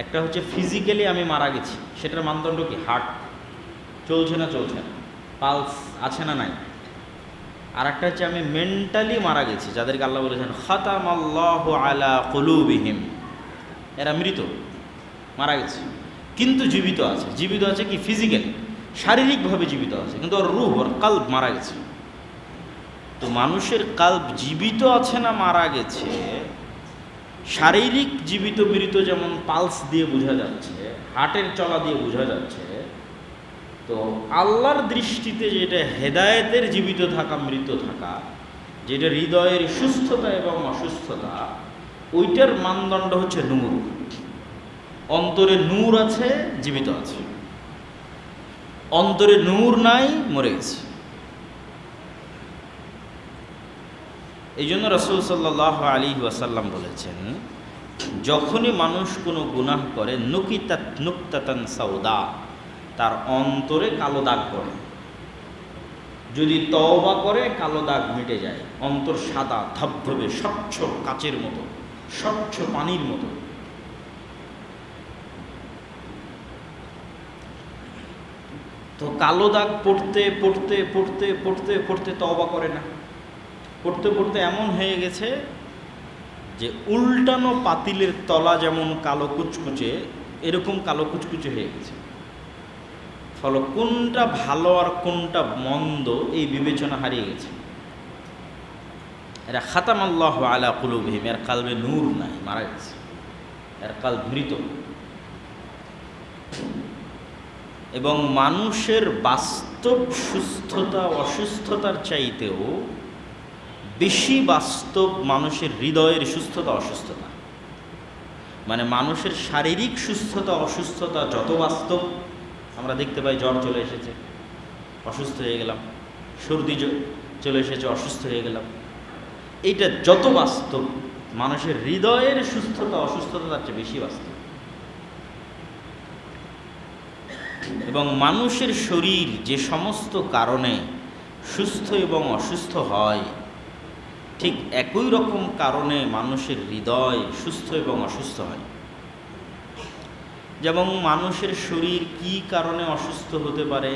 একটা হচ্ছে ফিজিক্যালি আমি মারা গেছি, সেটার মানদণ্ড কি? হার্ট চলছে না চলছে না, পালস আছে না নাই। আর একটা হচ্ছে আমি মেন্টালি মারা গেছি, যাদেরকে আল্লাহ বলেছেন খাতামাল্লাহু আলা কুলুবিহিম, এরা মৃত, মারা গেছে কিন্তু জীবিত আছে। জীবিত আছে কি? ফিজিক্যালি, শারীরিকভাবে জীবিত আছে, কিন্তু ওর রূহ, ওর কাল্ব মারা গেছে। তো মানুষের কাল্ব জীবিত আছে না মারা গেছে, শারীরিক জীবিত মৃত যেমন পালস দিয়ে বোঝা যাচ্ছে, হার্টের চলা দিয়ে বোঝা যাচ্ছে, তো আল্লাহর দৃষ্টিতে যেটা হেদায়েতের জীবিত থাকা মৃত থাকা, যেটা হৃদয়ের সুস্থতা এবং অসুস্থতা, ওইটার মানদণ্ড হচ্ছে নূর। অন্তরে নূর আছে, জীবিত আছে। অন্তরে নূর নাই, মরে গেছে। এই জন্য রাসূল সাল্লাল্লাহু আলাইহি ওয়াসাল্লাম বলেছেন, যখনই মানুষ কোনো গুনাহ করে নুকিতাত নুকতাতান সাউদা, তার অন্তরে কালো দাগ পড়ে। যদি তওবা করে কালো দাগ মিটে যায়, অন্তর সাদা ধবধবে স্বচ্ছ কাচের মতো, স্বচ্ছ পানির মতো। তো কালো দাগ পড়তে পড়তে পড়তে পড়তে পড়তে তওবা করে না, পড়তে পড়তে এমন হয়ে গেছে যে উল্টানো পাতিলের তলা যেমন কালো কুচকুচে, এরকম কালো কুচকুচে হয়ে গেছে। ফলে কোনটা ভালো আর কোনটা মন্দ এই বিবেচনা হারিয়ে গেছে। এরা খাতামাল্লাহু আলা কুলুবিহিম, এর কালবে নূর নাই, মারা গেছে, এর কালব মৃত। এবং মানুষের বাস্তব সুস্থতা অসুস্থতার চাইতেও বেশি বাস্তব মানুষের হৃদয়ের সুস্থতা অসুস্থতা। মানে মানুষের শারীরিক সুস্থতা অসুস্থতা যত বাস্তব, আমরা দেখতে পাই জ্বর চলে এসেছে, অসুস্থ হয়ে গেলাম, সর্দি চলে এসেছে, অসুস্থ হয়ে গেলাম, এইটা যত বাস্তব, মানুষের হৃদয়ের সুস্থতা অসুস্থতা তার চেয়ে বেশি বাস্তব। এবং মানুষের শরীর যে সমস্ত কারণে সুস্থ এবং অসুস্থ হয়, ঠিক একই রকম কারণে মানুষের হৃদয় সুস্থ এবং অসুস্থ হয়। যেমন মানুষের শরীর কি কারণে অসুস্থ হতে পারে?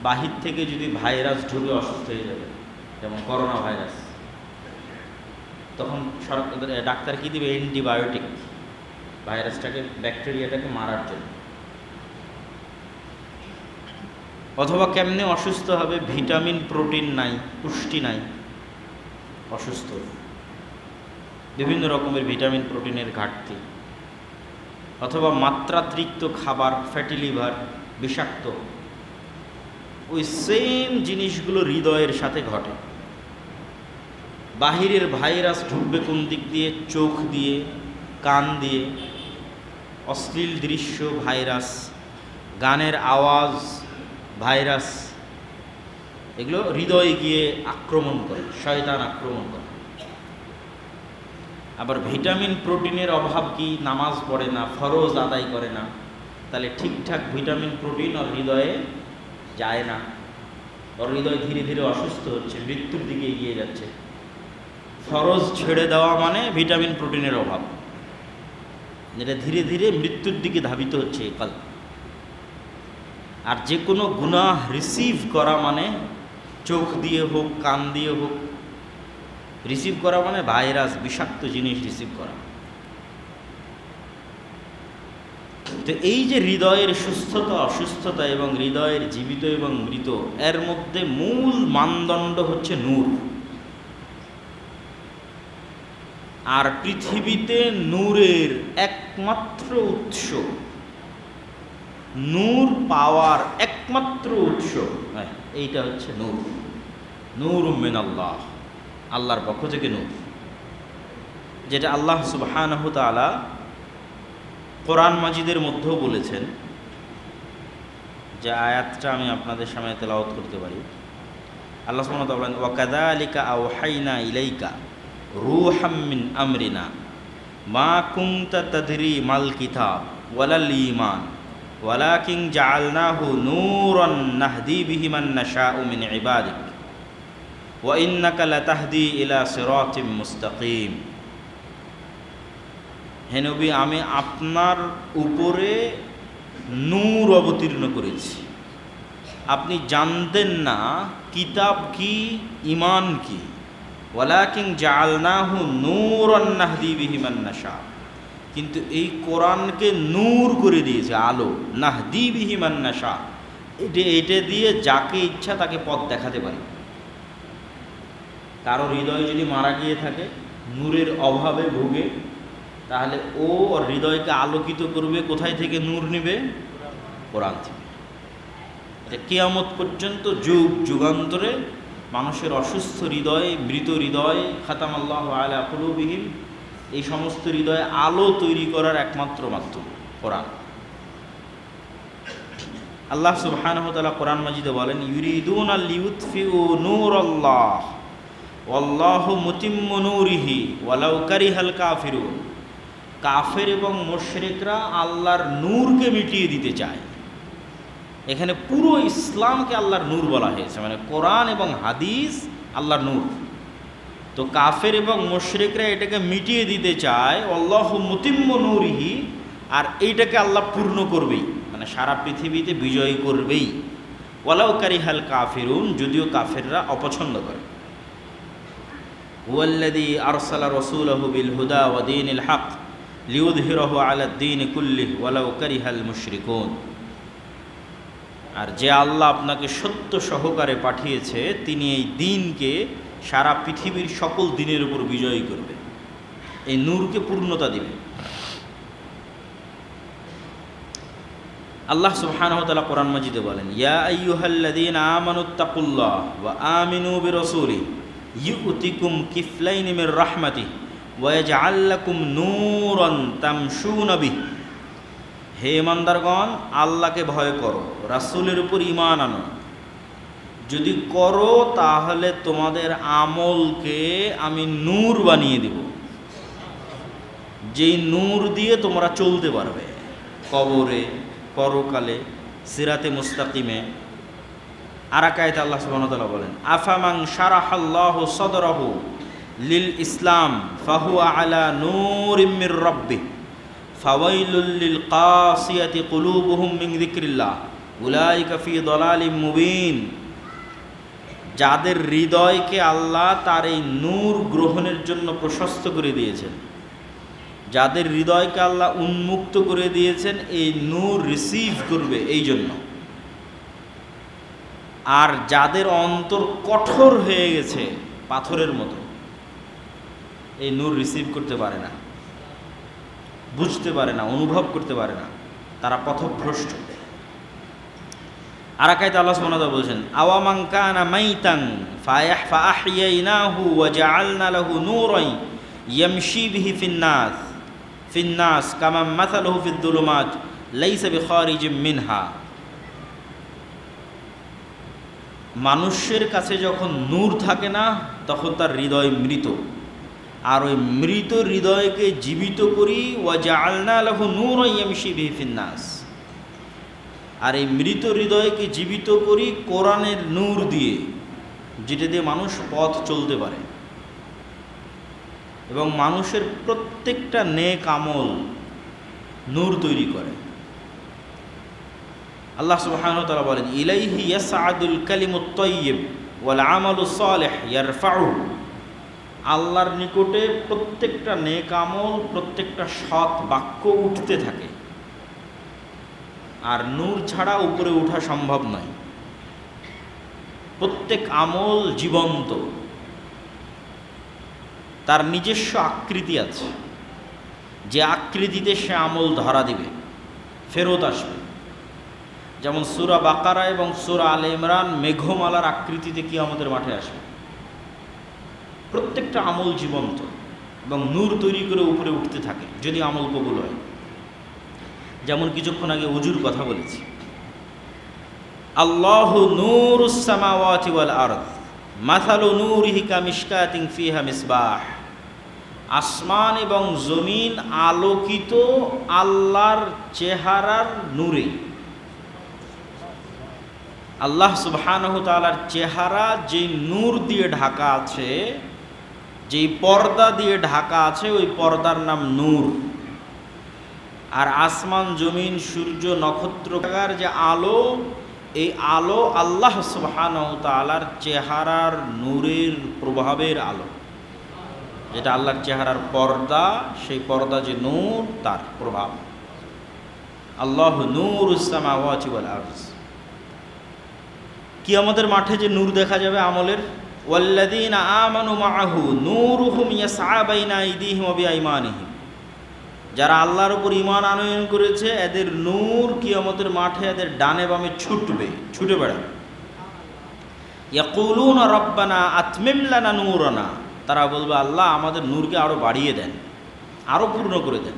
বাহির থেকে যদি ভাইরাস ঢুকে অসুস্থ হয়ে যাবে, যেমন করোনা ভাইরাস, তখন ডাক্তার কি দিবে? অ্যান্টিবায়োটিক, ভাইরাসটাকে, ব্যাকটেরিয়াটাকে মারার জন্য। অথবা কেমনে অসুস্থ হবে? ভিটামিন প্রোটিন নাই, পুষ্টি নাই, অসুস্থ। বিভিন্ন রকমের ভিটামিন প্রোটিনের ঘাটতি, অথবা মাত্রাতিরিক্ত খাবার, ফ্যাটি লিভার, বিষাক্ত। ওই সেম জিনিসগুলো হৃদয়ের সাথে ঘটে। বাহিরের ভাইরাস ঢুকবে কোন দিক দিয়ে? চোখ দিয়ে, কান দিয়ে, অশ্লীল দৃশ্য ভাইরাস, গানের আওয়াজ ভাইরাস, এগুলো হৃদয়ে গিয়ে আক্রমণ করে, শয়তান আক্রমণ করে। আবার ভিটামিন প্রোটিনের অভাব কি? নামাজ পড়ে না, ফরজ আদায় করে না, তাহলে ঠিকঠাক ভিটামিন প্রোটিন ওর হৃদয়ে যায় না, ওর হৃদয় ধীরে ধীরে অসুস্থ হচ্ছে, মৃত্যুর দিকে এগিয়ে যাচ্ছে। ফরজ ছেড়ে দেওয়া মানে ভিটামিন প্রোটিনের অভাব, যেটা ধীরে ধীরে মৃত্যুর দিকে ধাবিত হচ্ছে কাল। আর যে কোনো গুনাহ রিসিভ করা মানে চোখ দিয়ে হোক, কান দিয়ে হোক, রিসিভ করা মানে ভাইরাস, বিষাক্ত জিনিস রিসিভ করা। তো এই যে হৃদয়ের সুস্থতা অসুস্থতা এবং হৃদয়ের জীবিত এবং মৃত, এর মধ্যে মূল মানদণ্ড হচ্ছে নূর। আর পৃথিবীতে নূরের একমাত্র উৎস, নূর পাওয়ার একমাত্র উৎস, এইটা হচ্ছে নূর। নূর মিনাল্লাহ, আল্লাহর পক্ষ থেকে নূর, যেটা আল্লাহ সুবহানাহু তাআলা কোরআন মাজিদের মধ্যেও বলেছেন। যে আয়াতটা আমি আপনাদের সামনে তেলাওয়াত করতে পারি। আল্লাহ সুবহানাহু ওয়া তাআলা বলেন, ওয়া কাযালিকা আওহাইনা ইলাইকা রূহাম মিন আমরিনা মা কুনতা তাদরি মাল কিতাব ওয়ালাল ঈমান ওয়ালাকিন জাআলনাহু নূরান নাহদি বিহি মান নাশাউ মিন ইবাদিক ওয়া ইন্নাকা লাতাহদি ইলা সিরাতিম মুস্তাকিম। হে নবী, আমি আপনার উপরে নূর অবতীর্ণ করেছি। আপনি জানতেন না কিতাব কি, ঈমান কি। ওয়ালাকিন জাআলনাহু নূরান নাহদি বিহি মান নাশা, কিন্তু এই কোরআনকে নূর করে দিয়েছে, আলো। নাহদি বিহি মান নাশা, এটা দিয়ে যাকে ইচ্ছা তাকে পথ দেখাতে পারে। কারো হৃদয় যদি মারা গিয়ে থাকে, নূরের অভাবে ভোগে, তাহলে ও হৃদয়কে আলোকিত করবে কোথায় থেকে? নূর নেবে কোরআন থেকে। এটা কিয়ামত পর্যন্ত যুগ যুগান্তরে মানুষের অসুস্থ হৃদয়, মৃত হৃদয়, খাতামাল্লাহু আলা কুলুবিহিম, এই সমস্ত হৃদয়ে আলো তৈরি করার একমাত্র মাধ্যম কোরআন। আল্লাহ সুবহানাহু ওয়া তাআলা কোরআন মাজিদে বলেন, ইউরিদুনা লিইউতফিউ নূরাল্লাহ ওয়াল্লাহু মুতিম্মু নূরিহি ওয়ালাউ কারিহাল কাফিরুন। কাফের এবং মুশরিকরা আল্লাহর নূরকে মিটিয়ে দিতে চায়। এখানে পুরো ইসলামকে আল্লাহর নূর বলা হয়েছে, মানে কোরআন এবং হাদিস আল্লাহর নূর। তো কাফের এবং মুশরিকরা এটাকে মিটিয়ে দিতে চায়, আল্লাহু মুতিম্মু নূরিহি, আর এইটাকে আল্লাহ পূর্ণ করবেই, মানে সারা পৃথিবীতে বিজয় করবেই। ওয়ালাউ কারিহাল কাফিরুন, যদিও কাফেররা অপছন্দ করে। হুয়াল্লাযী আরসালা রাসূলাহু বিল হুদা ওয়া দীনিল হক লিইয়ুযহিরাহু আলা দ্বীনি কুল্লিহি ওয়ালাউ কারিহাল মুশরিকুন। আর যে আল্লাহ আপনাকে সত্য সহকারে পাঠিয়েছে, তিনি এই দ্বীনকে সারা পৃথিবীর সকল দিনের উপর বিজয়ী করবে, এই নূরকে পূর্ণতা দিবে। আল্লাহ সুবহানাহু ওয়া তাআলা কোরআন মাজিদে বলেন, ইয়া আইয়ুহাল্লাযীনা আমানুত্তাকুল্লাহ ওয়া আমিনু বিরাসূলিহি ইউতিকুম কিফলাইনি মির রাহমাতিহি ওয়া ইয়াজআল লাকুম নূরান তামশুনা বিহি। হে ইমানদারগণ, আল্লাহকে ভয় করো, রাসূলের উপর ঈমান আনো। যদি করো তাহলে তোমাদের আমলকে আমি নূর বানিয়ে দেব, যেই নূর দিয়ে তোমরা চলতে পারবে কবরে, পরকালে, সিরাতে মুস্তাকিমে। আর এক আয়াতে আল্লাহ সুবহানাহু ওয়া তাআলা বলেন, আফামান শারাহাল্লাহু সাদরাহু লিল ইসলাম ফাহুয়া আলা নূরিম মির রাব্বিহি ফাওয়াইলুল লিল কাসিয়াতি কুলুবুহুম মিন যিকরিল্লাহ উলাইকা ফি দালালিম মুবিন। যাদের হৃদয়কে আল্লাহ তার এই নূর গ্রহণের জন্য প্রশস্ত করে দিয়েছেন, যাদের হৃদয়কে আল্লাহ উন্মুক্ত করে দিয়েছেন এই নূর রিসিভ করবে এই জন্য, আর যাদের অন্তর কঠোর হয়ে গেছে পাথরের মতো, এই নূর রিসিভ করতে পারে না, বুঝতে পারে না, অনুভব করতে পারে না, তারা পথভ্রষ্ট। আর এক আয়াতে আল্লাহ সুবহানাহু ওয়া তাআলা বলেছেন, আওয়ামান কানা মাইতান ফাআহইয়াইনাহু ওয়া জাআলনা লাহু নূরান ইয়ামশি বিহি ফিন্নাস কামা মাসালুহু ফিদ-দুলুমাত লাইসা বিখারিজিম মিনহা। মানুষের কাছে যখন নূর থাকে না, তখন তার হৃদয় মৃত, আর ওই মৃত হৃদয়কে জীবিত করি, ওয়া জাআলনা লাহু নূরান ইয়ামশি বিহি ফিন্নাস, আর এই মৃত হৃদয়কে জীবিত করি কোরআনের নূর দিয়ে, যেটা দিয়ে মানুষ পথ চলতে পারে। এবং মানুষের প্রত্যেকটা নেক আমল নূর তৈরি করে। আল্লাহ সুবহানাহু ওয়া তাআলা বলেন, ইলাইহি ইয়াসআদুল কালিমুত তাইয়্যিব ওয়াল আমালুস সালিহ ইয়ারফাউহু। আল্লাহর নিকটে প্রত্যেকটা নেক আমল, প্রত্যেকটা সৎ বাক্য উঠতে থাকে, আর নূর ছাড়া উপরে ওঠা সম্ভব নয়। প্রত্যেক আমল জীবন্ত, তার নিজস্ব আকৃতি আছে, যে আকৃতিতে সে আমল ধরা দিবে, ফেরত আসবে। যেমন সূরা বাকারা এবং সূরা আলে ইমরান মেঘমালার আকৃতিতে কিয়ামতের মাঠে আসবে। প্রত্যেকটা আমল জীবন্ত এবং নূর তৈরি করে উপরে উঠতে থাকে যদি আমল কবুল হয়। যেমন কিছুক্ষণ আগে ওযুর কথা বলেছি, আল্লাহু নূরুস সামাওয়াতি ওয়াল আরদ মাসালু নূরিহি কামিশকাতিন ফিহা মিসবাহ। আসমান এবং জমিন আলোকিত আল্লাহর চেহারার নূরে। আল্লাহ সুবহানাহু ওয়া তাআলার চেহারা যে নূর দিয়ে ঢাকা আছে, যেই পর্দা দিয়ে ঢাকা আছে, ওই পর্দার নাম নূর। আর আসমান জমিন সূর্য নক্ষত্রকার যে আলো, এই আলো আল্লাহ সুবহানাহু ওয়া তাআলার চেহারার নূরের প্রভাবের আলো, যেটা আল্লাহর চেহারার পর্দা, সেই পর্দা যে নূর, তার প্রভাব। আল্লাহু নূরুস সামাওয়াতি ওয়াল আরজ। কিয়ামতের মাঠে যে নূর দেখা যাবে আমলের, ওয়াল্লাযীনা আমানু মাআহু নূরুহুম ইয়াসআ বাইনা আইদিহিম ওয়া বিআইমানিহিম, যারা আল্লাহর উপর ঈমান আনয়ন করেছে এদের নূর কিয়ামতের মাঠে এদের ডানে বামে ছুটে বেড়াবে। ইয়াকুলুনা রব্বানা আতমিম লানা নূরানা, তারা বলবে আল্লাহ আমাদের নূরকে আরো বাড়িয়ে দেন, আরো পূর্ণ করে দেন।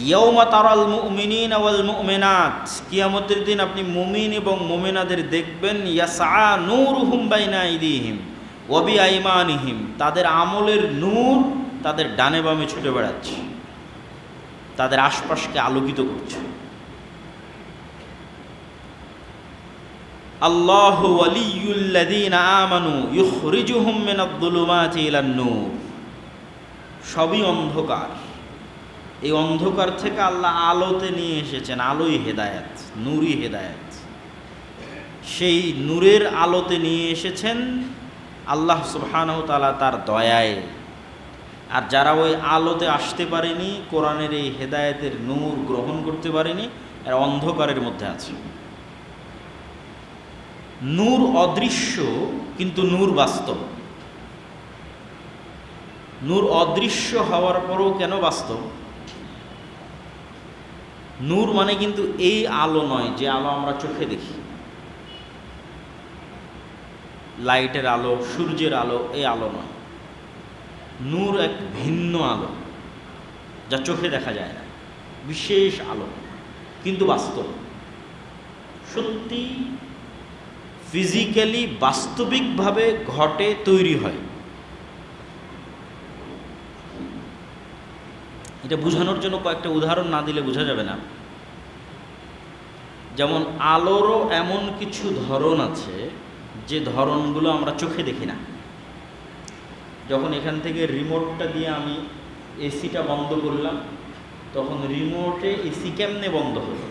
ইয়াউমা তারাল মুমিনিনা ওয়াল মুমিনাত, কিয়ামতের দিন আপনি মুমিন এবং মুমিনাদের দেখবেন, ইয়াসআ নূরুহুম বাইনা আইদিহিম ওয়া বিআইমানিহিম, তাদের আমলের নূর তাদের ডানে বামে ছুটে বেড়াচ্ছে, তাদের আশপাশকে আলোকিত করছে। আল্লাহু ওয়ালিয়ুল্লাযীনা আমানু ইউখরিজুহুম মিনাদ-যুলুমাতি ইলান-নূর। সবই অন্ধকার, এই অন্ধকার থেকে আল্লাহ আলোতে নিয়ে এসেছেন, আলোই হেদায়েত, নূরই হেদায়েত। সেই নূরের আলোতে নিয়ে এসেছেন আল্লাহ সুবহানাহু ওয়া তাআলা তার দয়ায়। আর যারা ওই আলোতে আসতে পারেনি, কোরআনের এই হেদায়েতের নূর গ্রহণ করতে পারেনি, এরা অন্ধকারের মধ্যে আছে। নূর অদৃশ্য কিন্তু নূর বাস্তব। নূর অদৃশ্য হওয়ার পরও কেন বাস্তব? নূর মানে কিন্তু এই আলো নয় যে আলো আমরা চোখে দেখি, লাইটের আলো, সূর্যের আলো, এই আলো নয়। নূর এক ভিন্ন আলো, যা চোখে দেখা যায় না, বিশেষ আলো কিন্তু বাস্তব, সত্যি ফিজিক্যালি বাস্তবিকভাবে ঘটে, তৈরি হয়। এটা বোঝানোর জন্য কয়েকটা উদাহরণ না দিলে বোঝা যাবে না। যেমন আলোরও এমন কিছু ধরন আছে যে ধরনগুলো আমরা চোখে দেখি না। যখন এখান থেকে রিমোটটা দিয়ে আমি এসিটা বন্ধ করলাম, তখন রিমোটে এসি কেমনে বন্ধ হলো?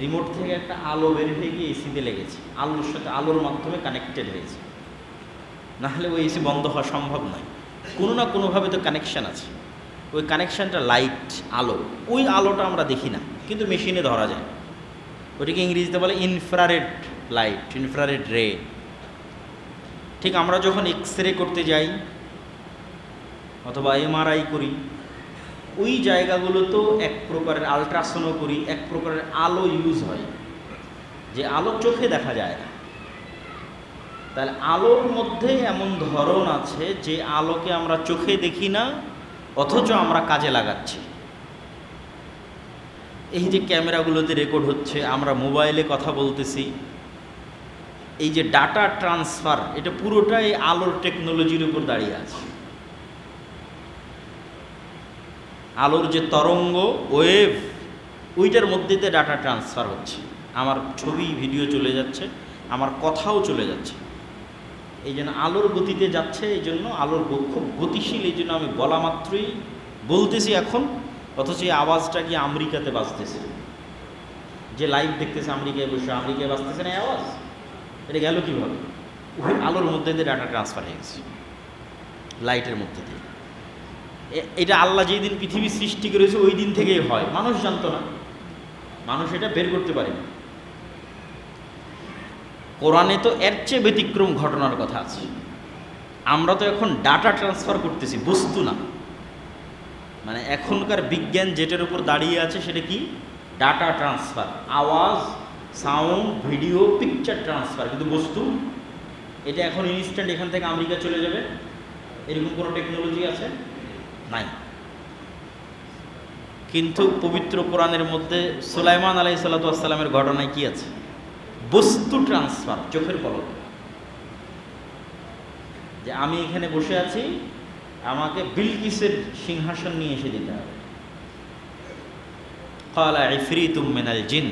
রিমোট থেকে একটা আলো বের হয়ে গিয়ে এসিতে লেগেছে, আলোর সাথে আলোর মাধ্যমে কানেক্টেড হয়েছে, নাহলে ওই এসি বন্ধ হওয়া সম্ভব নয়। কোনো না কোনোভাবে তো কানেকশান আছে। ওই কানেকশানটা লাইট, আলো, ওই আলোটা আমরা দেখি না কিন্তু মেশিনে ধরা যায়। ওইটাকে ইংরেজিতে বলে ইনফ্রারেড লাইট, ইনফ্রারেড রে। ঠিক আমরা যখন এক্স-রে করতে যাই অথবা এমআরআই করি, ওই জায়গাগুলোতেও এক প্রকারের আলট্রাসাউন্ডও করি, এক প্রকারের আলো ইউজ হয়, যে আলো চোখে দেখা যায় না। তাহলে আলোর মধ্যে এমন ধরন আছে যে আলোকে আমরা চোখে দেখি না, অথচ আমরা কাজে লাগাচ্ছি। এই যে ক্যামেরাগুলোতে রেকর্ড হচ্ছে, আমরা মোবাইলে কথা বলতেছি, এই যে ডাটা ট্রান্সফার, এটা পুরোটাই আলোর টেকনোলজির উপর দাঁড়িয়ে আছে। আলোর যে তরঙ্গ, ওয়েভ, ওইটার মধ্যে দিয়ে ডাটা ট্রান্সফার হচ্ছে। আমার ছবি ভিডিও চলে যাচ্ছে, আমার কথাও চলে যাচ্ছে। এই জন্য আলোর গতিতে যাচ্ছে, এই জন্য আলোর খুব গতিশীল, এই জন্য আমি বলা মাত্রই বলতেছি এখন, অথচ এই আওয়াজটা গিয়ে আমেরিকাতে বাজতেছে। যে লাইভ দেখতেছে আমেরিকায় বসে, আমেরিকায় বাজতেছে না এই আওয়াজ, এটা গেল কীভাবে? ওই আলোর মধ্যে দিয়ে ডাটা ট্রান্সফার হয়ে গেছে, লাইটের মধ্যে দিয়ে। এটা আল্লাহ যেই দিন পৃথিবী সৃষ্টি করেছে ওই দিন থেকেই হয়, মানুষ জানতো না, মানুষ এটা বের করতে পারেনি। কোরআনে তো এর চেয়ে ব্যতিক্রম ঘটনার কথা আছে। আমরা তো এখন ডাটা ট্রান্সফার করতেছি, বস্তু না। মানে এখনকার বিজ্ঞান যেটার উপর দাঁড়িয়ে আছে সেটা কি? ডাটা ট্রান্সফার, আওয়াজ, সাউন্ড, ভিডিও, পিকচার ট্রান্সফার। কিন্তু বস্তু এটা এখন ইনস্ট্যান্ট এখান থেকে আমেরিকা চলে যাবে, এরকম কোনো টেকনোলজি আছে? নাই। কিন্তু পবিত্র কোরআনের মধ্যে সুলাইমান আলাইহিস সালাতু ওয়াস সালামের ঘটনায় কি আছে? বস্তু ট্রান্সফার, চোখের পলকে। যে আমি এখানে বসে আছি, আমাকে বিলকিসের সিংহাসন নিয়ে এসে দিতে হবে। ক্বালা ইফরিতুম মিনাল জিন,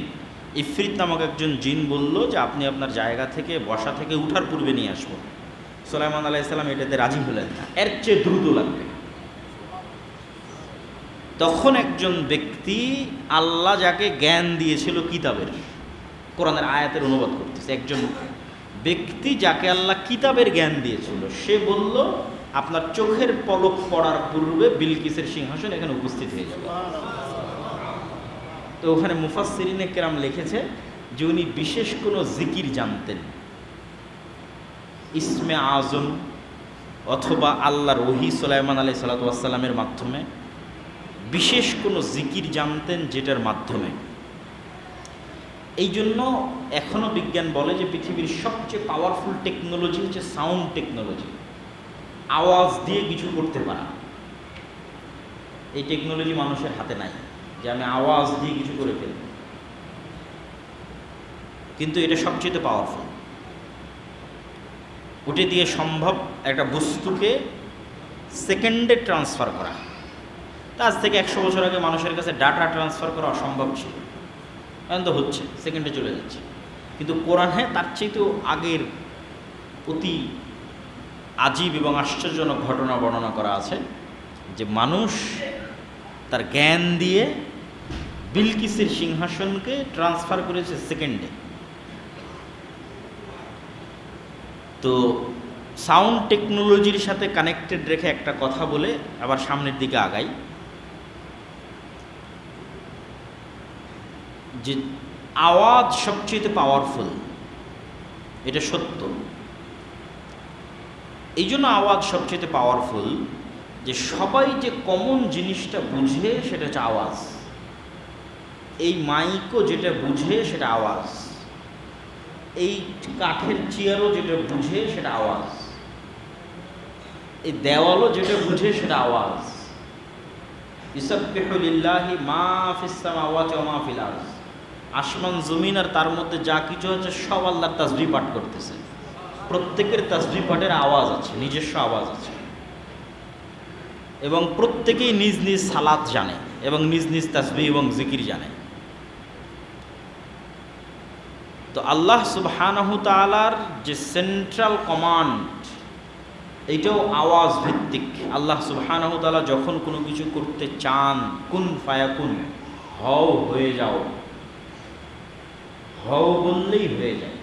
ইফরিত নামক একজন জিন বলল যে আপনি আপনার জায়গা থেকে, বসা থেকে উঠার পূর্বে নিয়ে আসবো। সুলাইমান আলাইহিস সালাম এটাতে রাজি হলেন না, এর চেয়ে দ্রুত লাগবে। তখন একজন ব্যক্তি আল্লাহ যাকে জ্ঞান দিয়েছিল কিতাবের, কোরআনের আয়াতের অনুবাদ করতেছে, একজন ব্যক্তি যাকে আল্লাহ কিতাবের জ্ঞান দিয়েছিল, সে বলল আপনার চোখের পলক পড়ার পূর্বে বিলকিসের সিংহাসন এখানে উপস্থিত হয়ে যাবে। তো ওখানে মুফাসসিরিনে কেরাম লিখেছে যে উনি বিশেষ কোনো জিকির জানতেন, ইসমে আজম অথবা আল্লাহর ওহী সুলাইমান আলাইহিস সালাতু ওয়াস সালামের মাধ্যমে বিশেষ কোনো জিকির জানতেন, যেটার মাধ্যমে এই জন্য এখনও বিজ্ঞান বলে যে পৃথিবীর সবচেয়ে পাওয়ারফুল টেকনোলজি হচ্ছে সাউন্ড টেকনোলজি, আওয়াজ দিয়ে কিছু করতে পারা। এই টেকনোলজি মানুষের হাতে নাই যে আমি আওয়াজ দিয়ে কিছু করে ফেলব, কিন্তু এটা সবচেয়ে পাওয়ারফুল। ওটা দিয়ে সম্ভব একটা বস্তুকে সেকেন্ডে ট্রান্সফার করা। তা আজ থেকে 100 বছর আগে মানুষের কাছে ডাটা ট্রান্সফার করা অসম্ভব ছিল, এখন তো হচ্ছে, সেকেন্ডে চলে যাচ্ছে। কিন্তু কোরআনে তার চাইতেও আগের অতি আজীব এবং আশ্চর্যজনক ঘটনা বর্ণনা করা আছে যে মানুষ তার জ্ঞান দিয়ে বিলকিসের সিংহাসনকে ট্রান্সফার করেছে সেকেন্ডে। তো সাউন্ড টেকনোলজির সাথে কানেক্টেড রেখে একটা কথা বলে আবার সামনের দিকে আগাই, যে আওয়াজ সবচেয়ে পাওয়ারফুল, এটা সত্য। এই জন্য আওয়াজ সবচেয়ে পাওয়ারফুল যে সবাই যে কমন জিনিসটা বুঝে সেটা হচ্ছে আওয়াজ। এই মাইকও যেটা বুঝে সেটা আওয়াজ, এই কাঠের চেয়ারও যেটা বুঝে সেটা আওয়াজ, এই দেওয়ালও যেটা বুঝে সেটা আওয়াজ। ইউসাব্বিহু লিল্লাহি মা ফিস সামাওয়াতি ওয়া মা ফিল আরদ, আসমান জমিন আর তার মধ্যে যা কিছু আছে সব আল্লাহর তাসবিহ পাঠ করতেছে। প্রত্যেকের তাসবিহ পাঠের আওয়াজ আছে, নিজস্ব আওয়াজ আছে, এবং প্রত্যেকেই নিজ নিজ সালাত জানে এবং নিজ নিজ তাসবিহ এবং জিকির জানে। তো আল্লাহ সুবহানাহু তাআলার যে সেন্ট্রাল কমান্ড, এইটাও আওয়াজ ভিত্তিক। আল্লাহ সুবহানাহু তাআলা যখন কোনো কিছু করতে চান, কুন ফায়াকুন, হও হয়ে যাও, হও বললেই হয়ে যায়।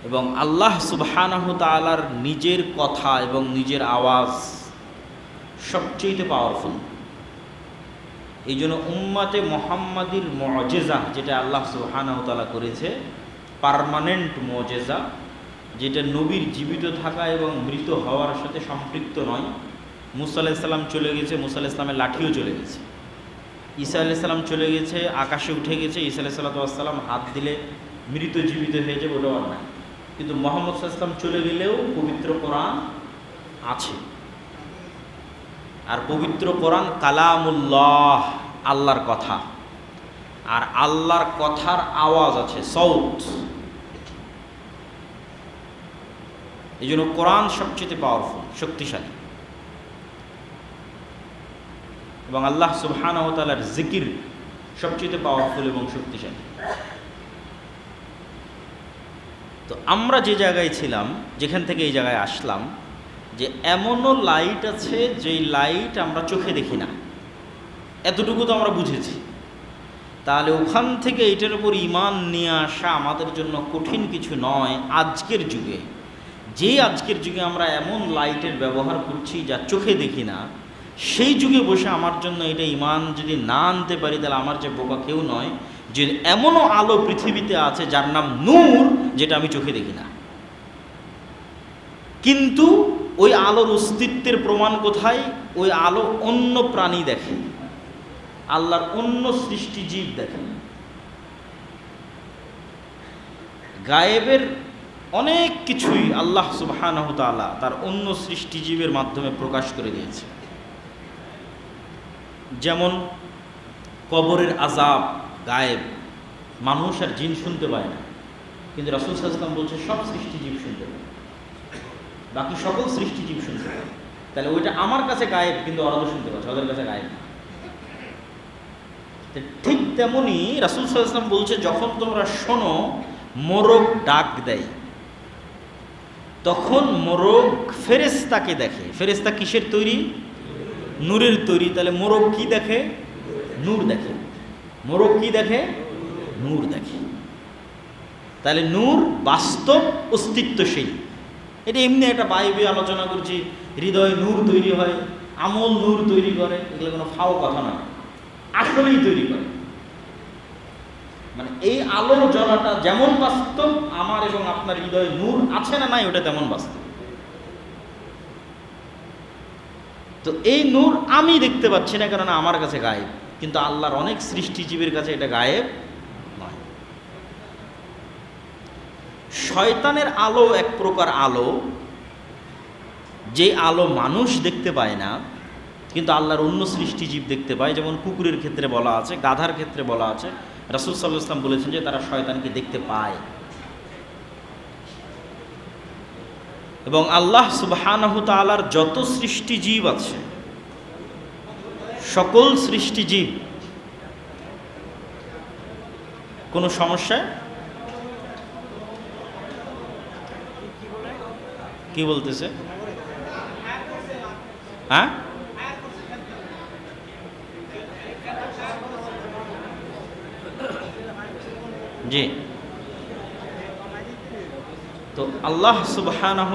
এবং আল্লাহ সুবহানাহু তাআলার নিজের কথা এবং নিজের আওয়াজ সবচেয়ে পাওয়ারফুল। এই জন্য উম্মতে মুহাম্মাদির মুআজিজা, যেটা আল্লাহ সুবহানাহু তাআলা করেছে, পার্মানেন্ট মুআজিজা, যেটা নবীর জীবিত থাকা এবং মৃত হওয়ার সাথে সম্পৃক্ত নয়। মুসা আলাইহিস সালাম চলে গেছে, মুসা আলাইহিস সালামের লাঠিও চলে গেছে। ঈসা আলাইহিস সালাম চলে গেছে, আকাশে উঠে গেছে, ঈসা আলাইহিস সালাম হাত দিলে মৃত জীবিত হয়ে যাবে, ওটাও আর নাই। কিন্তু মুহাম্মদ সাল্লাল্লাহু আলাইহি ওয়াসাল্লাম চলে গেলেও পবিত্র কোরআন আছে। আর পবিত্র কোরআন কালামুল্লাহ, আল্লাহর কথা, আর আল্লাহর কথার আওয়াজ আছে, সাউত। এই জন্য কোরআন সবচেয়ে পাওয়ারফুল, শক্তিশালী। এবং আল্লাহ সুবহানাহু ওয়া তাআলার জিকির সবচেয়ে পাওয়ারফুল এবং শক্তিশালী। তো আমরা যে জায়গায় ছিলাম, যেখান থেকে এই জায়গায় আসলাম, যে এমনও লাইট আছে যেই লাইট আমরা চোখে দেখি না, এতটুকু তো আমরা বুঝেছি। তাহলে ওখান থেকে এটার উপর ঈমান নিয়ে আসা আমাদের জন্য কঠিন কিছু নয়। আজকের যুগে, আজকের যুগে আমরা এমন লাইটের ব্যবহার করছি যা চোখে দেখি না, সেই যুগে বসে আমার জন্য এটা ঈমান যদি না আনতে পারি, তাহলে আমার যে বোকা কেউ নয় যে এমনও আলো পৃথিবীতে আছে যার নাম নূর, যেটা আমি চোখে দেখি না। কিন্তু ওই আলোর অস্তিত্বের প্রমাণ কোথায়? ওই আলো অন্য প্রাণী দেখে, আল্লাহর অন্য সৃষ্টিজীব দেখে। গায়েবের অনেক কিছুই আল্লাহ সুবহানাহু তাআলা তার অন্য সৃষ্টিজীবের মাধ্যমে প্রকাশ করে দিয়েছে। যেমন কবরের আযাব গায়েব, মানুষ আর জিন শুনতে পায় না, কিন্তু রাসূল সাল্লাল্লাহু আলাইহি ওয়াসাল্লাম বলছে সব সৃষ্টিজীব শুনতে পায়, বাকি সকল সৃষ্টিজীব শুনতে পায়। তাহলে ওইটা আমার কাছে গায়েব, কিন্তু ওরা তো শুনতে পাচ্ছে, ওদের কাছে গায়েব না। ঠিক তেমনি রাসূল সাল্লাল্লাহু আলাইহি ওয়াসাল্লাম বলছে, যখন তোমরা শোনো মোরগ ডাক দেয়, তখন মোরগ ফেরেশতাকে দেখে। ফেরেশতা কিসের তৈরি? নূরের তৈরি, তাহলে মোরগ কি দেখে? নূর দেখে। মোরগ কি দেখে? নূর দেখে। তাহলে নূর বাস্তব অস্তিত্বশীল। এটা এমনি একটা বাইবে আলোচনা করছি, হৃদয়ে নূর তৈরি হয়, আমল নূর তৈরি করে, এগুলো কোনো ফাও কথা নয়, আসলেই তৈরি করে। মানে এই আলোর জ্বলাটা যেমন বাস্তব, আমার এবং আপনার হৃদয়ে নূর আছে না নাই ওটা তেমন বাস্তব। তো এই নূর আমি দেখতে পাচ্ছি না, কারণ আমার কাছে গায়েব, কিন্তু আল্লাহর অনেক সৃষ্টিজীবের কাছে এটা গায়েব নয়। শয়তানের আলো এক প্রকার আলো, যে আলো মানুষ দেখতে পায় না কিন্তু আল্লাহর অন্য সৃষ্টিজীব দেখতে পায়। যেমন কুকুরের ক্ষেত্রে বলা আছে, গাধার ক্ষেত্রে বলা আছে, রাসূল সাল্লাল্লাহু আলাইহি ওয়াসাল্লাম বলেছেন যে তারা শয়তানকে দেখতে পায়। এবং আল্লাহ সুবহানাহু তাআলার যত সৃষ্টিজীব আছে, সকল সৃষ্টিজীব কোনো সমস্যা, কি বলতেছে? হ্যাঁ, জি। তো আল্লাহ সুবহানাহু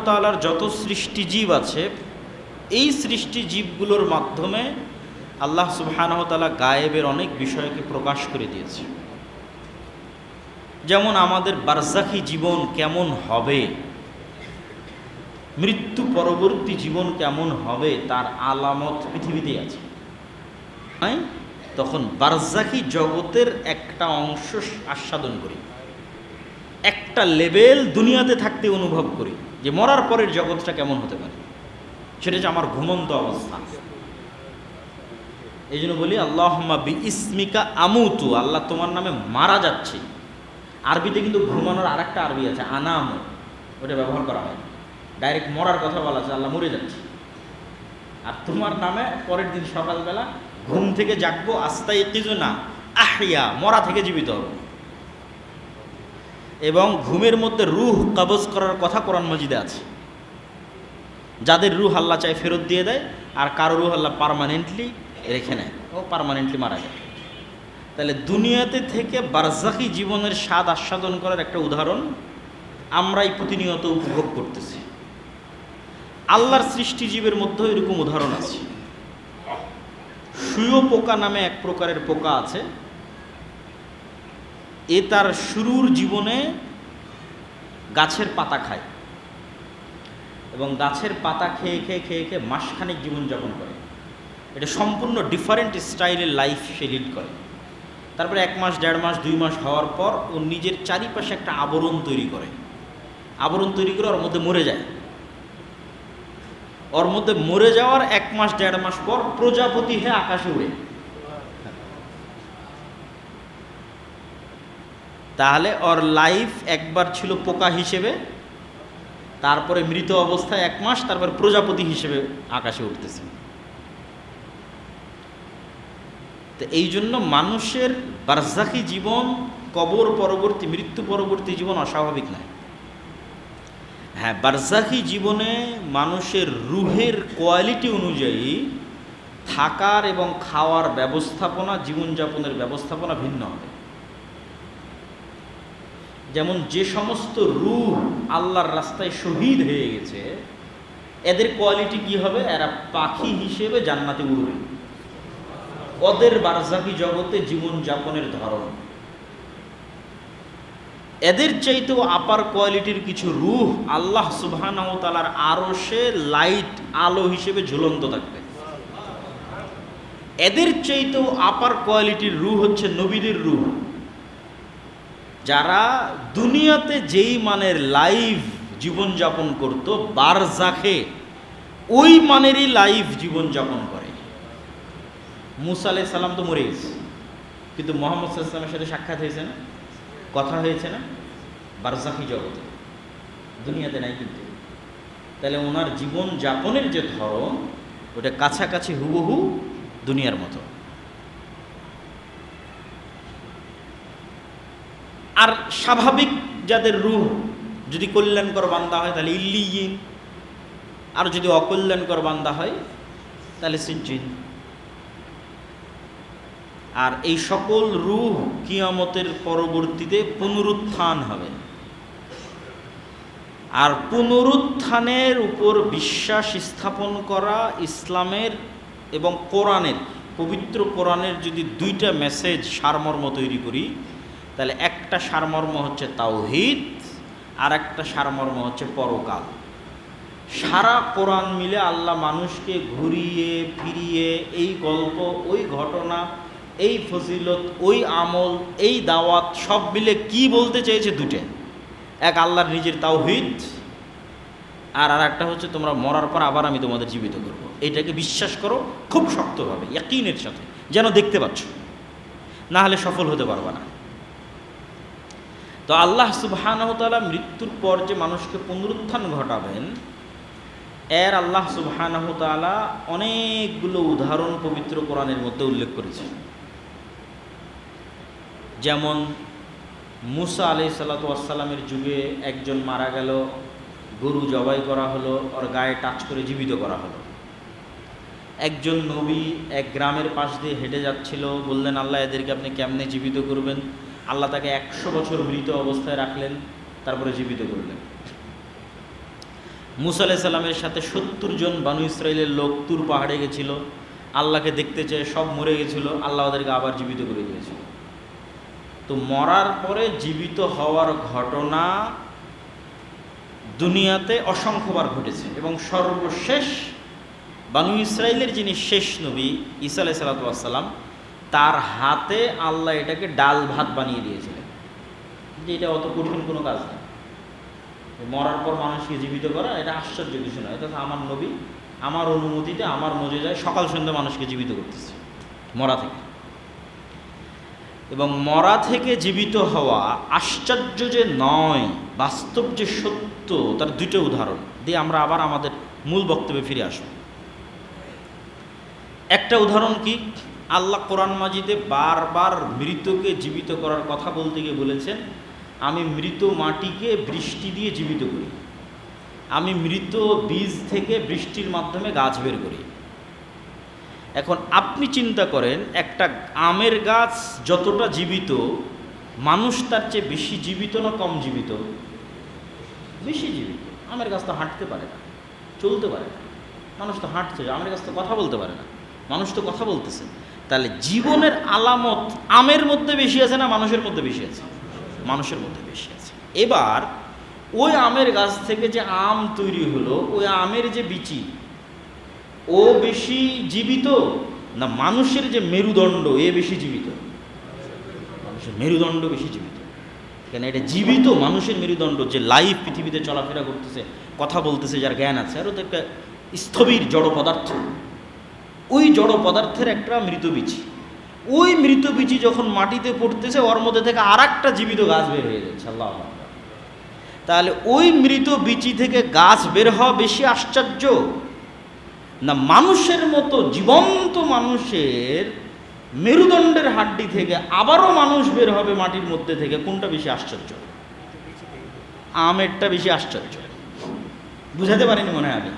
তাআলার যত সৃষ্টিজীব আছে, এই সৃষ্টিজীবগুলোর মাধ্যমে আল্লাহ সুবহানাহু তাআলা গায়েবের অনেক বিষয়কে প্রকাশ করে দিয়েছে। যেমন আমাদের বারজাখী জীবন কেমন হবে, মৃত্যু পরবর্তী জীবন কেমন হবে, তার আলামত পৃথিবীতে আছে। তখন বারজাখী জগতের একটা অংশ আস্বাদন করি, একটা লেভেল দুনিয়াতে থাকতে অনুভব করি যে মরার পরের জগৎটা কেমন হতে পারে, সেটা হচ্ছে আমার ঘুমন্ত অবস্থা। এই জন্য বলি আল্লাহুম্মা বিইসমিকা আমুতু, আল্লাহ তোমার নামে মারা যাচ্ছি। আরবিতে কিন্তু ঘুমানোর আর একটা আরবি আছে, আনাম, ওটা ব্যবহার করা হয়। ডাইরেক্ট মরার কথা বলা আছে, আল্লাহ মরে যাচ্ছে, আর তোমার নামে পরের দিন সকালবেলা ঘুম থেকে জাগবো, আস্তাইকিজুনা আহইয়া, মরা থেকে জীবিত হব। এবং ঘুমের মধ্যে রূহ কবজ করার কথা কোরআন মাজিদে আছে। যাদের রূহ আল্লাহ চাই ফেরত দিয়ে দেয়, আর কারো রূহ আল্লাহ পার্মানেন্টলি রেখে নেয়, ও পার্মানেন্টলি মারা যায়। তাহলে দুনিয়াতে থেকে বারজাখী জীবনের স্বাদ আস্বাদন করার একটা উদাহরণ আমরাই প্রতিনিয়ত উপভোগ করতেছি। আল্লাহর সৃষ্টিজীবের মধ্যেও এরকম উদাহরণ আছে। শুঁয়োপোকা নামে এক প্রকারের পোকা আছে, এ তার শুরুর জীবনে গাছের পাতা খায় এবং গাছের পাতা খেয়ে খেয়ে খেয়ে খেয়ে মাসখানেক জীবনযাপন করে। এটা সম্পূর্ণ ডিফারেন্ট স্টাইলের লাইফ সে লিড করে। তারপরে 1 মাস, 1.5 মাস, 2 মাস হওয়ার পর ও নিজের চারিপাশে একটা আবরণ তৈরি করে, ওর মধ্যে মরে যায়। ওর মধ্যে মরে যাওয়ার 1 মাস, 1.5 মাস পর প্রজাপতি হয়ে আকাশে উড়ে। তাহলে ওর লাইফ একবার ছিল পোকা হিসেবে, তারপরে মৃত অবস্থায় 1 মাস, তারপর প্রজাপতি হিসেবে আকাশে উঠতেছে। তো এই জন্য মানুষের বারজাখী জীবন, কবর পরবর্তী, মৃত্যু পরবর্তী জীবন অস্বাভাবিক নয়। হ্যাঁ, বারজাখী জীবনে মানুষের রুহের কোয়ালিটি অনুযায়ী থাকার এবং খাওয়ার ব্যবস্থাপনা, জীবনযাপনের ব্যবস্থাপনা ভিন্ন হবে। যেমন যে সমস্ত রূহ আল্লাহর রাস্তায় শহীদ হয়ে গেছে, এদের কোয়ালিটি কি হবে? এরা পাখি হিসেবে জান্নাতে উড়বে। ওদের বারজাখী জগতে জীবনযাপনের ধরন, এদের চাইতেও আপার কোয়ালিটির কিছু রূহ আল্লাহ সুবহানাহু ওয়া তাআলার আরশে লাইট, আলো হিসেবে ঝুলন্ত থাকবে। এদের চাইতেও আপার কোয়ালিটির রূহ হচ্ছে নবীদের রূহ, যারা দুনিয়াতে যেই মানের লাইফ জীবনযাপন করত, বারজাখে ওই মানেরই লাইফ জীবনযাপন করে। মুসা আলাইহিস সালাম তো মরে গেছে, কিন্তু মুহাম্মদ সাল্লাল্লাহু আলাইহি ওয়াসাল্লামের সাথে সাক্ষাৎ হয়েছে না, কথা হয়েছে না, বারজাখী জগতে, দুনিয়াতে নাই কিন্তু। তাহলে ওনার জীবনযাপনের যে ধরন, ওটা কাছাকাছি হুবহু দুনিয়ার মতো। আর স্বাভাবিক যাদের রূহ যদি কল্যাণকর বান্দা হয় তাহলে ইল্লিয়িন, আর যদি অকল্যাণকর বান্দা হয় তাহলে সিজ্জিন। আর এই সকল রূহ কিয়ামতের পরবর্তীতে পুনরুত্থান হবে। আর পুনরুত্থানের উপর বিশ্বাস স্থাপন করা ইসলামের এবং কোরআনের, পবিত্র কোরআনের যদি দুইটা মেসেজ সারমর্ম তৈরি করি, তাহলে একটা সারমর্ম হচ্ছে তাওহীদ, আর একটা সারমর্ম হচ্ছে পরকাল। সারা কোরআন মিলে আল্লাহ মানুষকে ঘুরিয়ে ফিরিয়ে এই গল্প, ওই ঘটনা, এই ফজিলত, ওই আমল, এই দাওয়াত সব মিলে কি বলতে চেয়েছে দুটো। এক আল্লাহর নিজের তাওহীদ, আর একটা হচ্ছে তোমরা মরার পর আবার আমি তোমাদের জীবিত করব। এটাকে বিশ্বাস করো খুব শক্তভাবে, ইয়াকিনের সাথে, যেন দেখতে পাচ্ছ, না হলে সফল হতে পারবে না। তো আল্লাহ সুবহানাহু ওয়া তাআলা মৃত্যুর পর যে মানুষকে পুনরুত্থান ঘটাবেন, এর আল্লাহ সুবহানাহু ওয়া তাআলা অনেকগুলো উদাহরণ পবিত্র কোরআনের মধ্যে উল্লেখ করেছেন। যেমন মুসা আলাইহিস সালাতু ওয়াস সালামের যুগে একজন মারা গেল, গরু জবাই করা হলো, ওর গায়ে টাচ করে জীবিত করা হলো। একজন নবী এক গ্রামের পাশ দিয়ে হেঁটে যাচ্ছিল, বললেন আল্লাহ এদেরকে আপনি কেমনে জীবিত করবেন? আল্লাহ তাকে 100 বছর মৃত অবস্থায় রাখলেন, তারপরে জীবিত করলেন। মুসা আলাইহিস সালামের সাথে 70 জন বানু ইসরাইলের লোক তুর পাহাড়ে গেছিল, আল্লাহকে দেখতে চেয়ে সব মরে গেছিল, আল্লাহ ওদেরকে আবার জীবিত করে দিয়েছিল। তো মরার পরে জীবিত হওয়ার ঘটনা দুনিয়াতে অসংখ্যবার ঘটেছে, এবং সর্বশেষ বানু ইসরাইলের যিনি শেষ নবী ঈসা আলাইহিস সালাতু ওয়াস সালাম, তার হাতে আল্লাহ এটাকে ডাল ভাত বানিয়ে দিয়েছিলেন। যে এটা অত কঠিন কোনো কাজ না, মরার পর মানুষকে জীবিত করা এটা আশ্চর্য কিছু নয়। এটা আমার নবী আমার অনুমতিতে, আমার মজেদায় সকাল সন্ধ্যা মানুষকে জীবিত করতেছে মরা থেকে। এবং মরা থেকে জীবিত হওয়া আশ্চর্য যে নয়, বাস্তব যে সত্য, তার দুটো উদাহরণ দিয়ে আমরা আবার আমাদের মূল বক্তব্যে ফিরে আসব। একটা উদাহরণ কি, আল্লাহ কোরআন মাজিদে বারবার মৃতকে জীবিত করার কথা বলতে গিয়ে বলেছেন, আমি মৃত মাটিকে বৃষ্টি দিয়ে জীবিত করি, আমি মৃত বীজ থেকে বৃষ্টির মাধ্যমে গাছ বের করি। এখন আপনি চিন্তা করেন, একটা আমের গাছ যতটা জীবিত, মানুষ তার চেয়ে বেশি জীবিত না কম জীবিত? বেশি জীবিত। আমের গাছ তো হাঁটতে পারে না, চলতে পারে না, মানুষ তো হাঁটছে, আমের গাছ তো কথা বলতে পারে না, মানুষ তো কথা বলতেছে। তাহলে জীবনের আলামত আমের মধ্যে বেশি আছে না মানুষের মধ্যে বেশি আছে? মানুষের মধ্যে বেশি আছে। এবার ওই আমের গাছ থেকে যে আম তৈরি হলো, ওই আমের যে বিচি, ও বেশি জীবিত না মানুষের যে মেরুদণ্ড এ বেশি জীবিত? মানুষের মেরুদণ্ড বেশি জীবিত। কেন? এটা জীবিত মানুষের মেরুদণ্ড, যে লাইফ পৃথিবীতে চলাফেরা করতেছে, কথা বলতেছে, যার জ্ঞান আছে, আরও তো একটা স্থবির জড় পদার্থ। ওই জড় পদার্থের একটা মৃত বিচি, ওই মৃত বিচি যখন মাটিতে পড়তেছে, ওর মধ্যে থেকে আর একটা জীবিত গাছ বের হয়ে যাচ্ছে। আল্লাহ! তাহলে ওই মৃত বিচি থেকে গাছ বের হওয়া বেশি আশ্চর্য না মানুষের মতো জীবন্ত মানুষের মেরুদণ্ডের হাড্ডি থেকে আবারও মানুষ বের হবে মাটির মধ্যে থেকে? কোনটা বেশি আশ্চর্য? আমেরটা বেশি আশ্চর্য। বুঝাতে পারিনি মনে হয় আমি।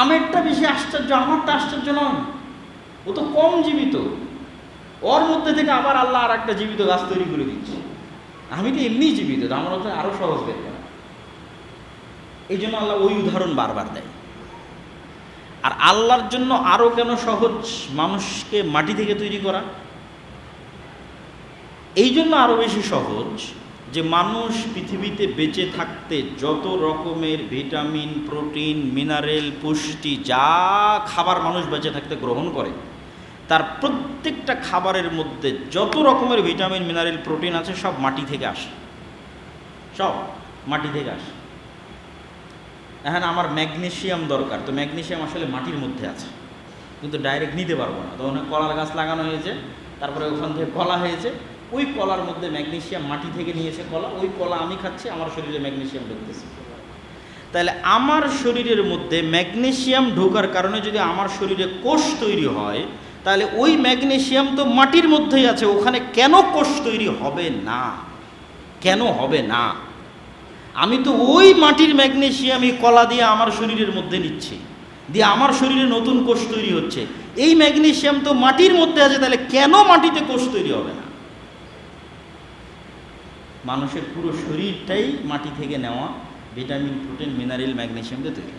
আমেরটা বেশি আশ্চর্য, আমারটা আশ্চর্য নয়। ও তো কম জীবিত, ওর মধ্যে থেকে আবার আল্লাহ আর একটা জীবিত গাছ তৈরি করে দিচ্ছে। আমি তো এমনিই জীবিত, আমার হচ্ছে আরও সহজ বের করা। এই জন্য আল্লাহ ওই উদাহরণ বারবার দেয়। আর আল্লাহর জন্য আরও কেন সহজ মানুষকে মাটি থেকে তৈরি করা? এই জন্য আরও বেশি সহজ যে মানুষ পৃথিবীতে বেঁচে থাকতে যত রকমের ভিটামিন, প্রোটিন, মিনারেল, পুষ্টি, যা খাবার মানুষ বেঁচে থাকতে গ্রহণ করে, তার প্রত্যেকটা খাবারের মধ্যে যত রকমের ভিটামিন, মিনারেল, প্রোটিন আছে সব মাটি থেকে আসে, সব মাটি থেকে আসে। এখন আমার ম্যাগনেশিয়াম দরকার, তো ম্যাগনেশিয়াম আসলে মাটির মধ্যে আছে, কিন্তু ডাইরেক্ট নিতে পারবো না। তো ওখানে কলার গাছ লাগানো হয়েছে, তারপরে ওখান থেকে কলা হয়েছে, ওই কলার মধ্যে ম্যাগনেশিয়াম মাটি থেকে নিয়েছে কলা, ওই কলা আমি খাচ্ছি, আমার শরীরে ম্যাগনেশিয়াম ঢুকতেছে। তাহলে আমার শরীরের মধ্যে ম্যাগনেশিয়াম ঢোকার কারণে যদি আমার শরীরে কোষ তৈরি হয়, তাহলে ওই ম্যাগনেশিয়াম তো মাটির মধ্যেই আছে, ওখানে কেন কোষ তৈরি হবে না? কেন হবে না? আমি তো ওই মাটির ম্যাগনেসিয়ামই কলা দিয়ে আমার শরীরের মধ্যে নিচ্ছি, দিয়ে আমার শরীরে নতুন কোষ তৈরি হচ্ছে। এই ম্যাগনেসিয়াম তো মাটির মধ্যে আছে, তাহলে কেন মাটিতে কোষ তৈরি হবে না? মানুষের পুরো শরীরটাই মাটি থেকে নেওয়া ভিটামিন, প্রোটিন, মিনারেল, ম্যাগনেসিয়াম দিয়ে তৈরি।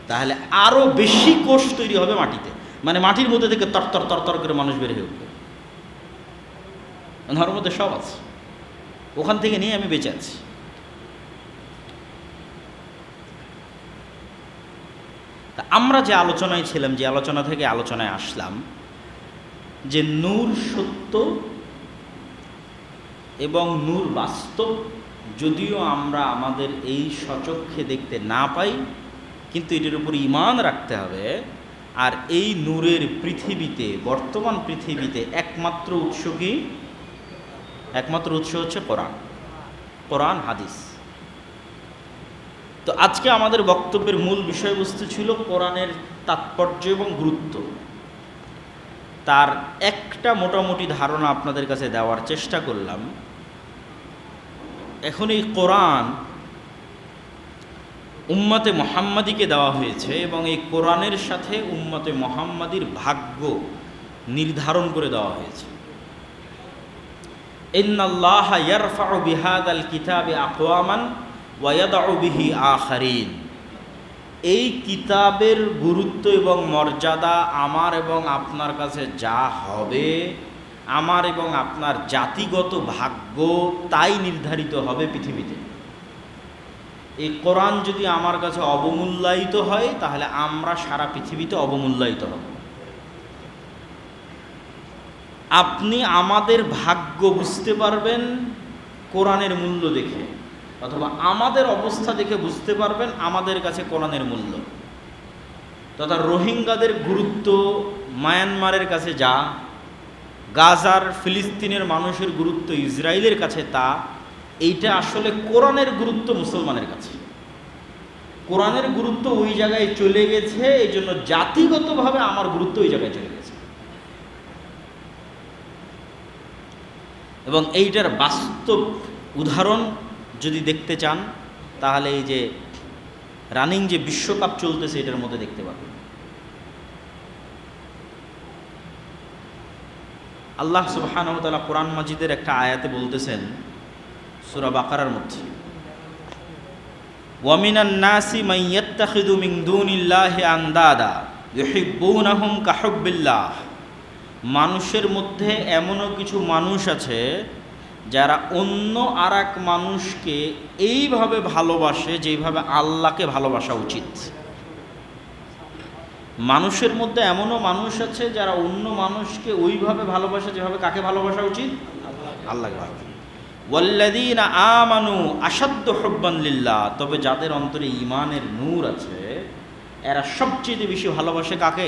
তাহলে আরও বেশি কোষ তৈরি হবে মাটিতে, মানে মাটির মধ্যে থেকে তরতর তরতর করে মানুষ বের হয়ে উঠবে। ধর্মের মধ্যে সব আছে, ওখান থেকে নিয়ে আমি বেঁচে আছি। তা আমরা যে আলোচনায় ছিলাম, যে আলোচনা থেকে আলোচনায় আসলাম, যে নূর সত্য এবং নূর বাস্তব, যদিও আমরা আমাদের এই সচক্ষে দেখতে না পাই, কিন্তু এটার উপর ঈমান রাখতে হবে। আর এই নূরের পৃথিবীতে, বর্তমান পৃথিবীতে একমাত্র উৎস কি? একমাত্র উৎস হচ্ছে কোরআন, কোরআন হাদিস। তো আজকে আমাদের বক্তব্যের মূল বিষয়বস্তু ছিল কোরআনের তাৎপর্য এবং গুরুত্ব। তার একটা মোটামুটি ধারণা আপনাদের কাছে দেওয়ার চেষ্টা করলাম। এখন এই কোরআন উম্মতে মুহাম্মাদিকে দেওয়া হয়েছে এবং এই কোরআনের সাথে উম্মতে মুহাম্মাদির ভাগ্য নির্ধারণ করে দেওয়া হয়েছে। ইন্নাল্লাহা ইয়ারফাউ বিহাদাল কিতাবি আকওয়ামান ওয়া ইয়াদউ বিহি আখারিন। এই কিতাবের গুরুত্ব এবং মর্যাদা আমার এবং আপনার কাছে যা হবে, আমার এবং আপনার জাতিগত ভাগ্য তাই নির্ধারিত হবে পৃথিবীতে। এই কোরআন যদি আমার কাছে অবমূল্যায়িত হয়, তাহলে আমরা সারা পৃথিবীতে অবমূল্যায়িত হব। আপনি আমাদের ভাগ্য বুঝতে পারবেন কোরআনের মূল্য দেখে, অথবা আমাদের অবস্থা দেখে বুঝতে পারবেন আমাদের কাছে কোরআনের মূল্য। তথা রোহিঙ্গাদের গুরুত্ব মায়ানমারের কাছে যা, গাজার ফিলিস্তিনের মানুষের গুরুত্ব ইসরায়েলের কাছে তা, এইটা আসলে কোরআনের গুরুত্ব মুসলমানের কাছে। কোরআনের গুরুত্ব ওই জায়গায় চলে গেছে, এই জন্য জাতিগতভাবে আমার গুরুত্ব ওই জায়গায় চলে গেছে। এবং এইটার বাস্তব উদাহরণ যদি দেখতে চান, তাহলে এই যে রানিং যে বিশ্বকাপ চলতেছে এটার মধ্যে দেখতে পাবেন। আল্লাহ সুবহানাহু ওয়া তাআলা কোরআন মাজিদের একটা আয়াতে বলতেছেন, সূরা বাকারার মধ্যে, ওয়া মিনান নাসি মান ইয়াত্তাখিযু মিন দুনিল্লাহি আনদাদা ইউহিব্বুনাহুম কাহুব্বিল্লাহ। মানুষের মধ্যে এমনও কিছু মানুষ আছে যারা অন্য আর এক মানুষকে এইভাবে ভালোবাসে যেইভাবে আল্লাহকে ভালোবাসা উচিত। মানুষের মধ্যে এমনও মানুষ আছে যারা অন্য মানুষকে ওইভাবে ভালোবাসে যেভাবে কাকে ভালোবাসা উচিত? আল্লাহকে ভালোবাসে। ওয়াল্লাযীনা আমানু আশাদ্দু হুব্বান লিল্লাহ। তবে যাদের অন্তরে ঈমানের নূর আছে, এরা সবচেয়ে বেশি ভালোবাসে কাকে?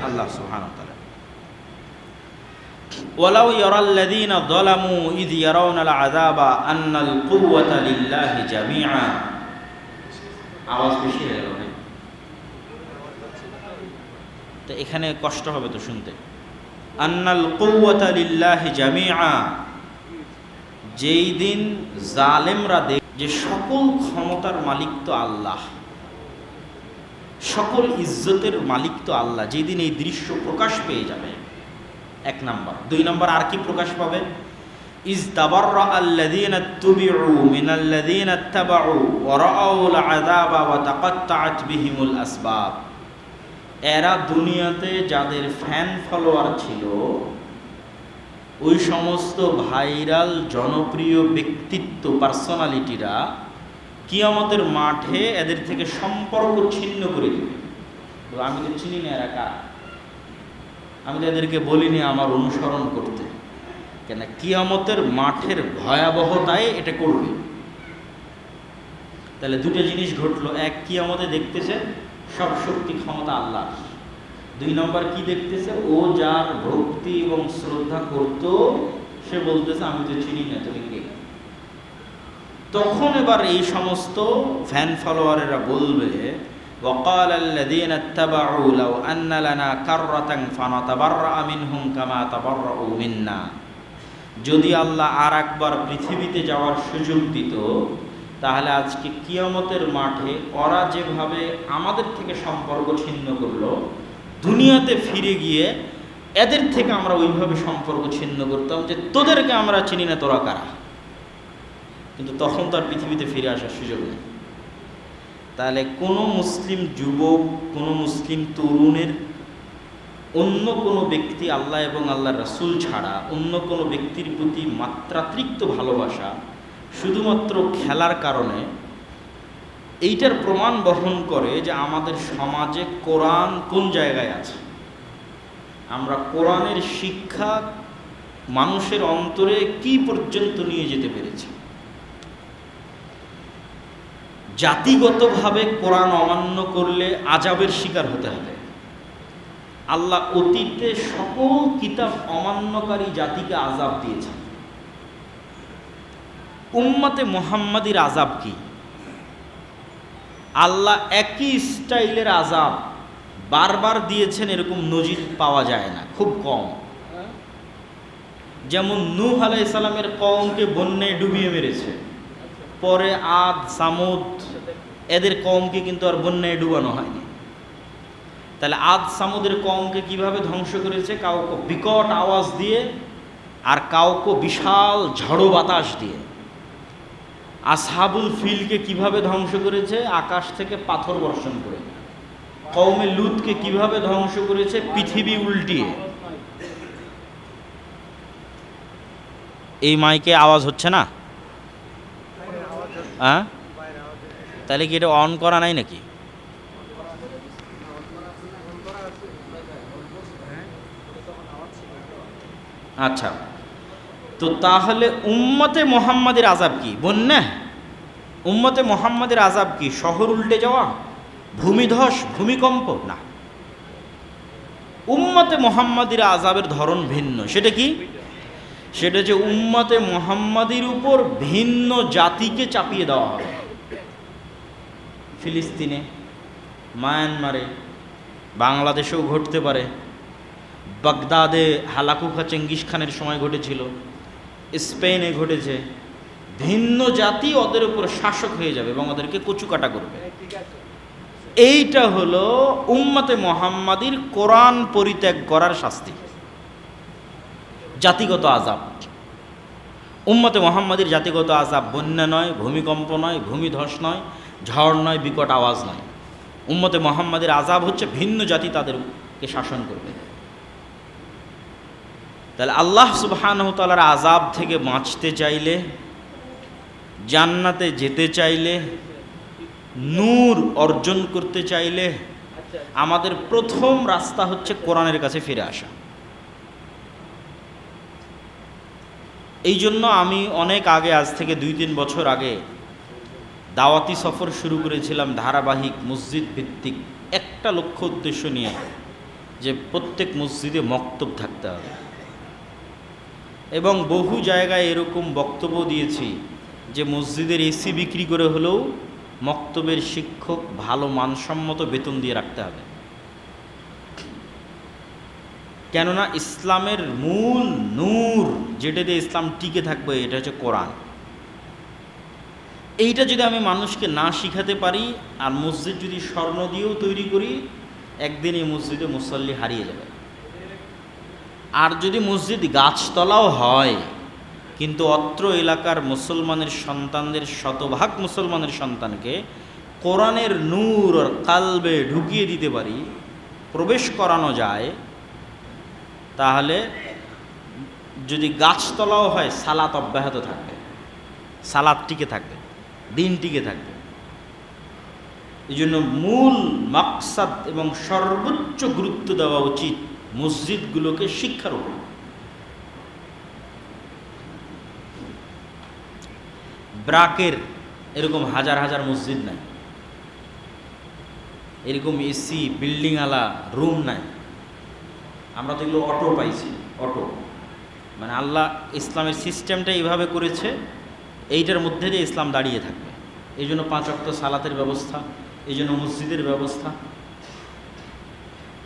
আল্লাহ সুবহানাহু ওয়া তাআলা। ওয়ালাউ ইয়ারাল্লাযীনা যালামু ইয ইয়ারাউনাল আযাবা আন্নাল কুওয়াতা লিল্লাহি জামিআ। আওয়াজ বেশি হয়ে গেল, তো এখানে কষ্ট হবে তো শুনতে। আন্নাল কুওয়াতা লিল্লাহি জামিআ। যেই দিন জালেমরা যে সকল ক্ষমতার মালিক তো আল্লাহ, সকল ইজ্জতের মালিক তো আল্লাহ, যেদিন এই দৃশ্য প্রকাশ পেয়ে যাবে, এক নাম্বার। দুই নাম্বার আর কি প্রকাশ পাবে? ইজ তাবাররা আল্লাযীনা তুবিউ মিনাল্লাযীনা ইত্তাবাউ ওয়া রাআউল আযাবা ওয়া তাকাত্তাআত বিহিমুল আসবাব। এরা দুনিয়াতে যাদের ফ্যান ফলোয়ার ছিল, ওই সমস্ত ভাইরাল জনপ্রিয় ব্যক্তিত্ব, পার্সোনালিটিরা কিয়ামতের মাঠে এদের থেকে সম্পর্ক ছিন্ন করে দেবে। আমি তো চিনি না এরা কারা, আমি তো এদেরকে বলিনি আমার অনুসরণ করতে, কেন কিয়ামতের মাঠের ভয়াবহতায় এটা করবে। তাহলে দুটো জিনিস ঘটলো, এক, কিয়ামতে দেখতেছে সব শক্তি ক্ষমতা আল্লাহ। দুই নম্বর কি দেখতেছে? ও যার ভক্তি এবং শ্রদ্ধা করত, সে বলতেছে আমি তো চিনি না, তুমি কে? তখন এবার এই সমস্ত ফ্যান ফলোয়ারেরা বলবে, وقال الذين اتبعوا لو أن لنا كرة فنتبرأ منهم كما تبرأوا منا যদি আল্লাহ আর একবার পৃথিবীতে যাওয়ার সুযোগ দিত, তাহলে আজকে কিয়ামতের মাঠে ওরা যেভাবে আমাদের থেকে সম্পর্ক ছিন্ন করলো, দুনিয়াতে ফিরে গিয়ে এদের থেকে আমরা ওইভাবে সম্পর্ক ছিন্ন করতাম যে তোদেরকে আমরা চিনি না, তোরা কারা। কিন্তু তখন তো আর পৃথিবীতে ফিরে আসার সুযোগ নেই। তাহলে কোনো মুসলিম যুবক, কোনো মুসলিম তরুণের অন্য কোনো ব্যক্তি আল্লাহ এবং আল্লাহর রাসূল ছাড়া অন্য কোনো ব্যক্তির প্রতি মাত্রাতিরিক্ত ভালোবাসা শুধুমাত্র খেলার কারণে, এইটার প্রমাণ বহন করে যে আমাদের সমাজে কোরআন কোন জায়গায় আছে। আমরা কোরআনের শিক্ষা মানুষের অন্তরে কি পর্যন্ত নিয়ে যেতে পেরেছি। জাতিগতভাবে কোরআন অমান্য করলে আযাবের শিকার হতে হবে। আল্লাহ অতীতে সকল কিতাব অমান্যকারী জাতিকে আযাব দিয়েছেন। উম্মতে মুহাম্মাদির আযাব কি? আল্লাহ একই স্টাইলের আযাব বারবার দিয়েছেন এরকম নজির পাওয়া যায় না, খুব কম। যেমন নূহ আলাইহিস সালামের কওমকে বন্যায় ডুবিয়ে মেরেছে, পরে আদ, সামুদ এদের কওমকে কিন্তু আর বন্যায় ডুবানো হয়নি। তাহলে আদ সামুদের কওমকে কিভাবে ধ্বংস করেছে? কাউকে বিকট আওয়াজ দিয়ে, আর কাউকে বিশাল ঝড়ো বাতাস দিয়ে। আসহাবুল ফিলকে কিভাবে ধ্বংস করেছে? আকাশ থেকে পাথর বর্ষণ করে। কওমে লুতকে কিভাবে ধ্বংস করেছে? পৃথিবী উল্টিয়ে। এই মাইকে আওয়াজ হচ্ছে না? হ্যাঁ, তাহলে কি এটা অন করা নাই নাকি? আচ্ছা, তো তাহলে উম্মতে মুহাম্মাদের আযাব কি? বন্যা? উম্মতে মুহাম্মাদের আযাব কি? শহর উল্টে যাওয়া, ভূমিধস, ভূমিকম্প? না, উম্মতে মুহাম্মাদের আযাবের ধরন ভিন্ন। সেটা কি? সেটা যে উম্মতে মুহাম্মাদির উপর ভিন্ন জাতিকে চাপিয়ে দেওয়া হবে। ফিলিস্তিনে, মায়ানমারে, বাংলাদেশেও ঘটতে পারে, বাগদাদে হালাকুখা চেঙ্গিস খানের সময় ঘটেছিল, স্পেনে ঘটেছে। ভিন্ন জাতি ওদের উপর শাসক হয়ে যাবে এবং ওদেরকে কচুকাটা করবে। এইটা হলো উম্মতে মুহাম্মাদির কোরআন পরিত্যাগ করার শাস্তি, জাতিগত আযাব। উম্মতে মুহাম্মাদির জাতিগত আযাব বন্যা নয়, ভূমিকম্প নয়, ভূমিধস নয়, ঝড় নয়, বিকট আওয়াজ নয়। উম্মতে মুহাম্মাদির আযাব হচ্ছে ভিন্ন জাতি তাদেরকে শাসন করবে। তাহলে আল্লাহ সুবহানাহু ওয়া তাআলার আযাব থেকে বাঁচতে চাইলে, জান্নাতে যেতে চাইলে, নূর অর্জন করতে চাইলে আমাদের প্রথম রাস্তা হচ্ছে কোরআনের কাছে ফিরে আসা। এই জন্য আমি অনেক আগে, আজ থেকে 2-3 বছর আগে দাওয়াতি সফর শুরু করেছিলাম, ধারাবাহিক মসজিদ ভিত্তিক, একটা লক্ষ্য উদ্দেশ্য নিয়ে যে প্রত্যেক মসজিদে মক্তব থাকতে হবে। এবং বহু জায়গায় এরকম বক্তব্য দিয়েছি যে মসজিদের এসি বিক্রি করে হলেও মক্তবের শিক্ষক ভালো মানসম্মত বেতন দিয়ে রাখতে হবে। কেননা ইসলামের মূল নূর, যেটা দিয়ে ইসলাম টিকে থাকবে, এটা হচ্ছে কোরআন। এইটা যদি আমি মানুষকে না শিখাতে পারি, আর মসজিদ যদি স্বর্ণ দিয়েও তৈরি করি, একদিন এই মসজিদে মুসল্লি হারিয়ে যাবে। আর যদি মসজিদ গাছতলাও হয়, কিন্তু অত্র এলাকার মুসলমানের সন্তানদের, শতভাগ মুসলমানের সন্তানকে কোরআনের নূর আর কালবে ঢুকিয়ে দিতে পারি, প্রবেশ করানো যায়, তাহলে যদি গাছতলাও হয় সালাত অব্যাহত থাকবে, সালাত টিকে থাকবে, দিন টিকে থাকবে। এই জন্য মূল মাকসাদ এবং সর্বোচ্চ গুরুত্ব দেওয়া উচিত মসজিদগুলোকে শিক্ষার উপর। ব্রাকের এরকম হাজার হাজার মসজিদ নাই, এরকম এসি বিল্ডিংওয়ালা রুম নাই। আমরা তো এগুলো অটো পাইছি, অটো মানে আল্লাহ ইসলামের সিস্টেমটা এইভাবে করেছে, এইটার মধ্যে দিয়ে ইসলাম দাঁড়িয়ে থাকবে। এই জন্য 5 ওয়াক্ত সালাতের ব্যবস্থা, এই জন্য মসজিদের ব্যবস্থা।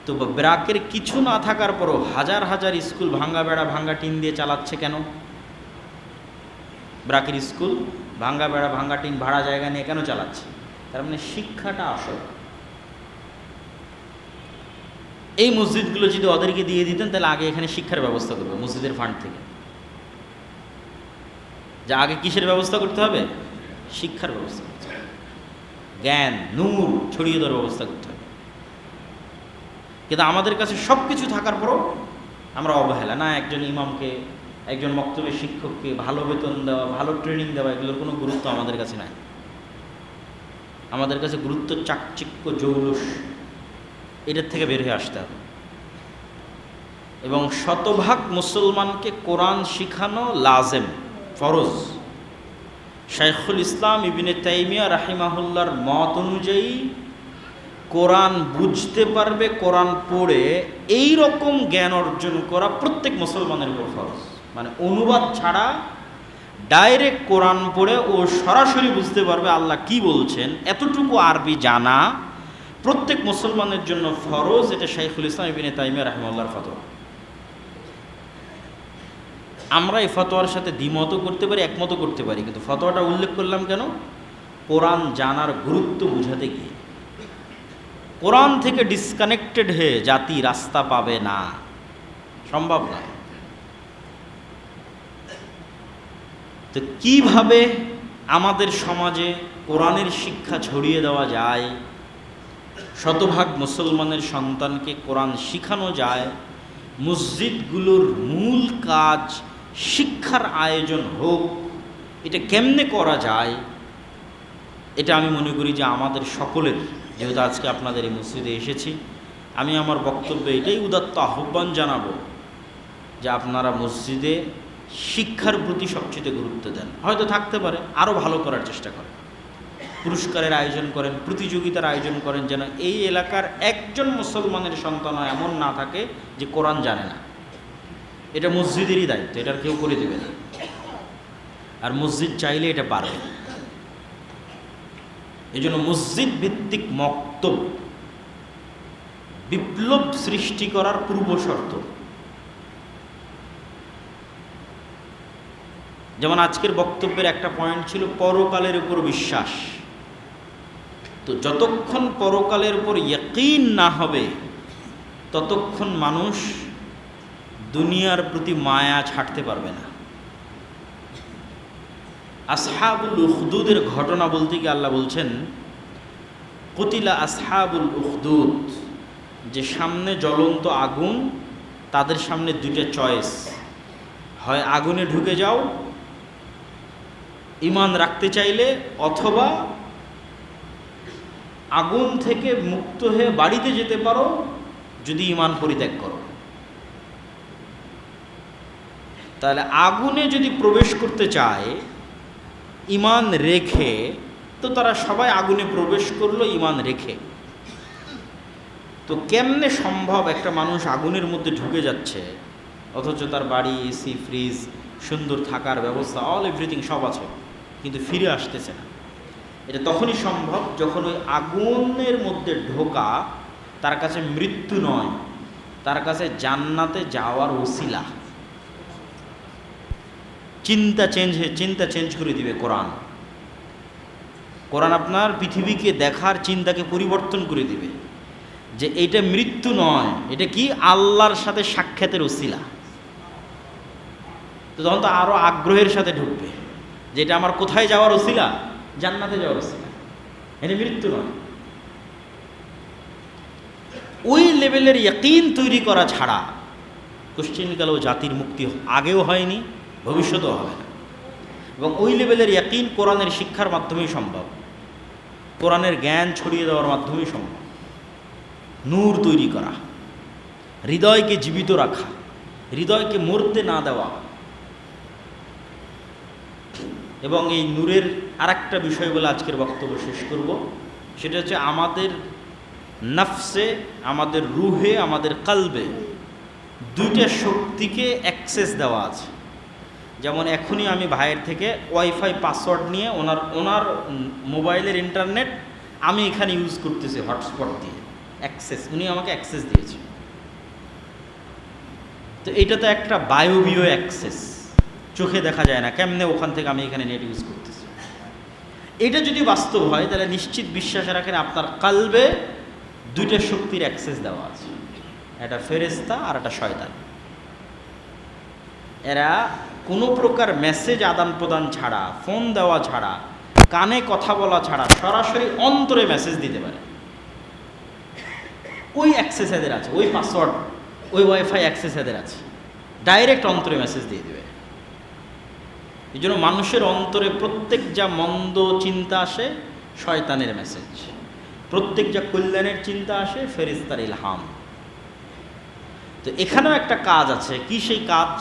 তো ব্রাকের কিছু না থাকার পরও হাজার হাজার স্কুল ভাঙ্গা বেড়া, ভাঙ্গা টিন দিয়ে চালাচ্ছে কেন? ব্রাকের স্কুল ভাঙ্গা বেড়া ভাঙ্গা টিন ভাড়া জায়গা নিয়ে কেন চালাচ্ছে? তার মানে শিক্ষাটা আসল। এই মসজিদগুলো যদি ওদেরকে দিয়ে দিতেন তাহলে আগে এখানে শিক্ষার ব্যবস্থা করবে মসজিদের ফান্ড থেকে। যে আগে কিসের ব্যবস্থা করতে হবে? শিক্ষার ব্যবস্থা করতে হবে, জ্ঞান নূর ছড়িয়ে দেওয়ার ব্যবস্থা করতে হবে। কিন্তু আমাদের কাছে সব কিছু থাকার পরও আমরা অবহেলা, না একজন ইমামকে, একজন মক্তবের শিক্ষককে ভালো বেতন দেওয়া, ভালো ট্রেনিং দেওয়া, এগুলোর কোনো গুরুত্ব আমাদের কাছে নাই। আমাদের কাছে গুরুত্ব চাকচিক্য, জৌলুস, এটার থেকে বের হয়ে আসতে হবে। এবং শতভাগ মুসলমানকে কোরআন শিখানো লাজেম, ফরজ। শাইখুল ইসলাম ইবনে তাইমিয়া রাহিমাহুল্লাহর মত অনুযায়ী কোরআন বুঝতে পারবে, কোরআন পড়ে এই রকম জ্ঞান অর্জন করা প্রত্যেক মুসলমানের উপর ফরজ। মানে অনুবাদ ছাড়া ডাইরেক্ট কোরআন পড়ে ও সরাসরি বুঝতে পারবে আল্লাহ কি বলছেন, এতটুকু আরবি জানা প্রত্যেক মুসলমানের জন্য ফরজ। এটা শাইখুল ইসলাম ইবনে তাইমিয়া রাহিমাহুল্লাহর ফতোয়া। আমরা এই ফতোয়ার সাথে দ্বিমত করতে পারি, একমত করতে পারি, কিন্তু ফতোয়াটা উল্লেখ করলাম কেন? কোরআন জানার গুরুত্ব বুঝাতে গিয়ে। কোরআন থেকে ডিসকানেক্টেড হয়ে জাতি রাস্তা পাবে না, সম্ভব নয়। তো কিভাবে আমাদের সমাজে কোরআনের শিক্ষা ছড়িয়ে দেওয়া যায়, শতভাগ মুসলমানের সন্তানকে কোরআন শিখানো যায়, মসজিদগুলোর মূল কাজ শিক্ষার আয়োজন হোক, এটা কেমনে করা যায়, এটা আমি মনে করি যে আমাদের সকলের, যেহেতু আজকে আপনাদের এই মসজিদে এসেছি, আমি আমার বক্তব্যে এটাই উদাত্ত আহ্বান জানাবো যে আপনারা মসজিদে শিক্ষার প্রতি সবচেয়ে গুরুত্ব দেন। হয়তো থাকতে পারে আরও ভালো করার চেষ্টা করেন, পুরস্কারের আয়োজন করেন, প্রতিযোগিতার আয়োজন করেন, যেন এই এলাকার একজন মুসলমানের সন্তান এমন না থাকে যে কোরআন জানে না। এটা মসজিদেরই দায়িত্ব, এটার কেউ করে দেবে না। আর মসজিদ চাইলে এটা পারবে। এই জন্য মসজিদ ভিত্তিক মক্তব বিপ্লব সৃষ্টি করার পূর্ব শর্ত। যেমন আজকের বক্তব্যের একটা পয়েন্ট ছিল পরকালের উপর বিশ্বাস। তো যতক্ষণ পরকালের উপর ইয়াকিন না হবে ততক্ষণ মানুষ দুনিয়ার প্রতি মায়া ছাড়তে পারবে না। আসহাবুল উখদুদের ঘটনা বলতে গিয়ে আল্লাহ বলছেন, কুতিলা আসহাবুল উখদুদ, যে সামনে জ্বলন্ত আগুন, তাদের সামনে দুইটা চয়েস, হয় আগুনে ঢুকে যাও ঈমান রাখতে চাইলে, অথবা আগুন থেকে মুক্ত হয়ে বাড়িতে যেতে পারো যদি ঈমান পরিত্যাগ করো। তাহলে আগুনে যদি প্রবেশ করতে চায় ঈমান রেখে, তো তারা সবাই আগুনে প্রবেশ করলো ঈমান রেখে। তো কেমনে সম্ভব একটা মানুষ আগুনের মধ্যে ঢুকে যাচ্ছে অথচ তার বাড়ি, এসি, ফ্রিজ, সুন্দর থাকার ব্যবস্থা, অল এভরিথিং সব আছে, কিন্তু ফিরে আসতেছে না? এটা তখনই সম্ভব যখন ওই আগুনের মধ্যে ঢোকা তার কাছে মৃত্যু নয়, তার কাছে জান্নাতে যাওয়ার ওসিলা। চিন্তা চেঞ্জ করে দিবে কোরআন। কোরআন আপনার পৃথিবীকে দেখার চিন্তাকে পরিবর্তন করে দিবে, যে এটা মৃত্যু নয়, এটা কি আল্লাহর সাথে সাক্ষাতের ওসিলা। তো তখন তো আরো আগ্রহের সাথে ঢুকবে যে এটা আমার কোথায় যাওয়ার ওসিলা? জান্নাতে যাওয়ার ওসিলা, এটা মৃত্যু নয়। ওই লেভেলের ইয়াকিন তৈরি করা ছাড়া কোশ্চিনকালেও জাতির মুক্তি আগেও হয়নি, ভবিষ্যতেও হবে না। এবং ওই লেভেলের ইয়াকিন কোরআনের শিক্ষার মাধ্যমেই সম্ভব, কোরআনের জ্ঞান ছড়িয়ে দেওয়ার মাধ্যমেই সম্ভব। নূর তৈরি করা, হৃদয়কে জীবিত রাখা, হৃদয়কে মরতে না দেওয়া। এবং এই নূরের আরেকটা বিষয় বলে আজকের বক্তব্য শেষ করব, সেটা হচ্ছে আমাদের নফসে, আমাদের রুহে, আমাদের কালবে দুইটা শক্তিকে অ্যাক্সেস দেওয়া আছে। যেমন এখনই আমি ভাইয়ের থেকে ওয়াইফাই পাসওয়ার্ড নিয়ে ওনার মোবাইলের ইন্টারনেট আমি এখানে ইউজ করতেছি হটস্পট দিয়ে, অ্যাক্সেস, উনি আমাকে অ্যাক্সেস দিয়েছে। তো এটা তো একটা বায়বীয় অ্যাক্সেস, চোখে দেখা যায় না, কেমনে ওখান থেকে আমি এখানে নেট ইউজ করতেছি। এটা যদি বাস্তব হয় তাহলে নিশ্চিত বিশ্বাস রাখেন আপনার কালবে দুইটা শক্তির অ্যাক্সেস দেওয়া আছে, একটা ফেরেশতা আর একটা শয়তান। এরা কোনো প্রকার মেসেজ আদান প্রদান ছাড়া, ফোন দেওয়া ছাড়া, কানে কথা বলা ছাড়া সরাসরি অন্তরে মেসেজ দিতে পারে। ওই অ্যাক্সেস এদের আছে, ওই পাসওয়ার্ড, ওই ওয়াইফাই অ্যাক্সেস এদের আছে, ডাইরেক্ট অন্তরে মেসেজ দিয়ে দেবে। এই জন্য মানুষের অন্তরে প্রত্যেক যা মন্দ চিন্তা আসে শয়তানের মেসেজ, প্রত্যেক যা কল্যাণের চিন্তা আসে ফেরেশতার ইলহাম। তো এখানেও একটা কাজ আছে, কি সেই কাজ?